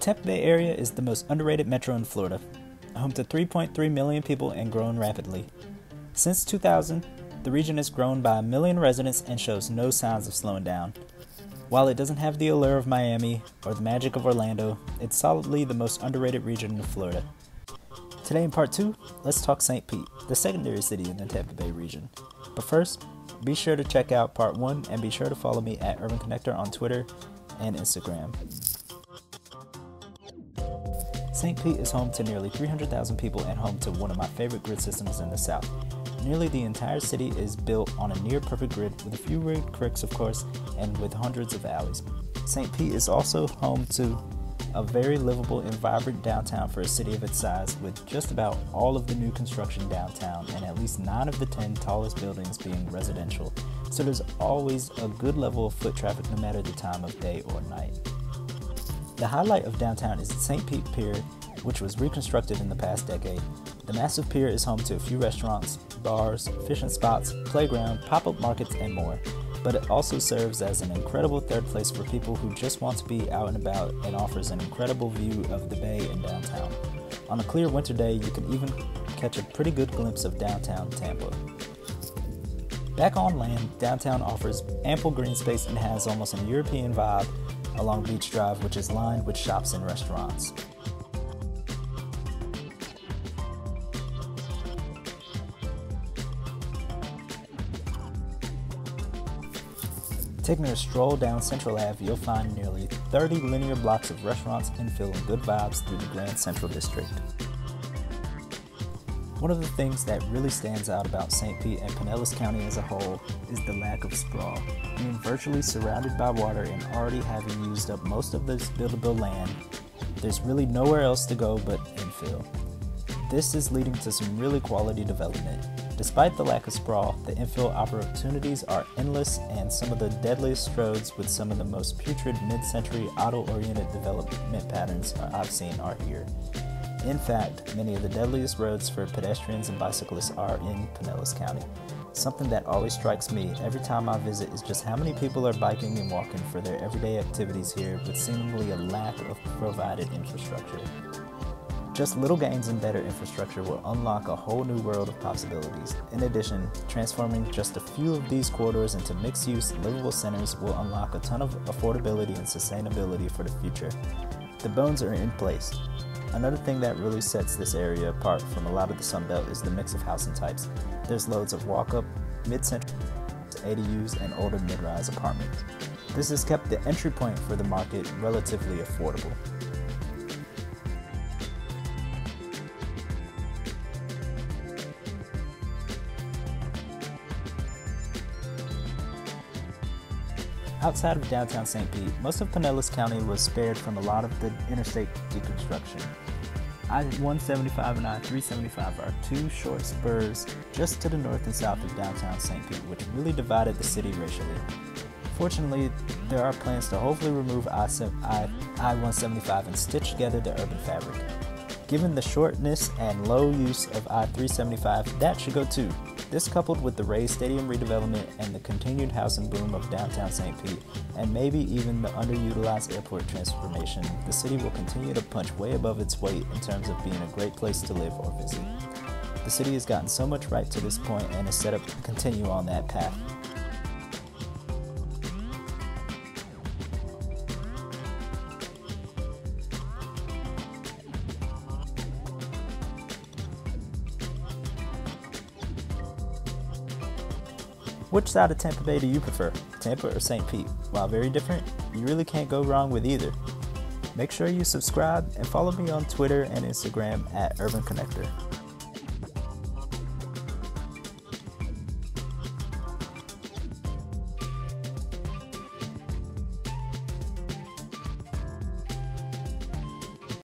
Tampa Bay area is the most underrated metro in Florida, home to 3.3 million people and growing rapidly. Since 2000, the region has grown by 1 million residents and shows no signs of slowing down. While it doesn't have the allure of Miami or the magic of Orlando, it's solidly the most underrated region of Florida. Today in part 2, let's talk St. Pete, the secondary city in the Tampa Bay region. But first, be sure to check out part 1 and be sure to follow me at Urban Connector on Twitter and Instagram. St. Pete is home to nearly 300,000 people and home to one of my favorite grid systems in the South. Nearly the entire city is built on a near-perfect grid with a few weird quirks, of course, and with hundreds of alleys. St. Pete is also home to a very livable and vibrant downtown for a city of its size, with just about all of the new construction downtown and at least 9 of the 10 tallest buildings being residential, so there's always a good level of foot traffic no matter the time of day or night. The highlight of downtown is the St. Pete Pier, which was reconstructed in the past decade. The massive pier is home to a few restaurants, bars, fishing spots, playground, pop-up markets, and more. But it also serves as an incredible third place for people who just want to be out and about and offers an incredible view of the bay and downtown. On a clear winter day, you can even catch a pretty good glimpse of downtown Tampa. Back on land, downtown offers ample green space and has almost a European vibe along Beach Drive, which is lined with shops and restaurants. Taking a stroll down Central Ave, you'll find nearly 30 linear blocks of restaurants and feeling good vibes through the Grand Central District. One of the things that really stands out about St. Pete and Pinellas County as a whole is the lack of sprawl. Being virtually surrounded by water and already having used up most of this buildable land, there's really nowhere else to go but infill. This is leading to some really quality development. Despite the lack of sprawl, the infill opportunities are endless, and some of the deadliest roads with some of the most putrid mid-century auto-oriented development patterns I've seen are here. In fact, many of the deadliest roads for pedestrians and bicyclists are in Pinellas County. Something that always strikes me every time I visit is just how many people are biking and walking for their everyday activities here with seemingly a lack of provided infrastructure. Just little gains in better infrastructure will unlock a whole new world of possibilities. In addition, transforming just a few of these corridors into mixed-use, livable centers will unlock a ton of affordability and sustainability for the future. The bones are in place. Another thing that really sets this area apart from a lot of the Sunbelt is the mix of housing types. There's loads of walk-up, mid-century ADUs, and older mid-rise apartments. This has kept the entry point for the market relatively affordable. Outside of downtown St. Pete, most of Pinellas County was spared from a lot of the interstate deconstruction. I-175 and I-375 are two short spurs just to the north and south of downtown St. Pete, which really divided the city racially. Fortunately, there are plans to hopefully remove I-175 and stitch together the urban fabric. Given the shortness and low use of I-375, that should go too. This, coupled with the Rays Stadium redevelopment and the continued housing boom of downtown St. Pete, and maybe even the underutilized airport transformation, the city will continue to punch way above its weight in terms of being a great place to live or visit. The city has gotten so much right to this point and is set up to continue on that path. Which side of Tampa Bay do you prefer, Tampa or St. Pete? While very different, you really can't go wrong with either. Make sure you subscribe and follow me on Twitter and Instagram at Urban Connector.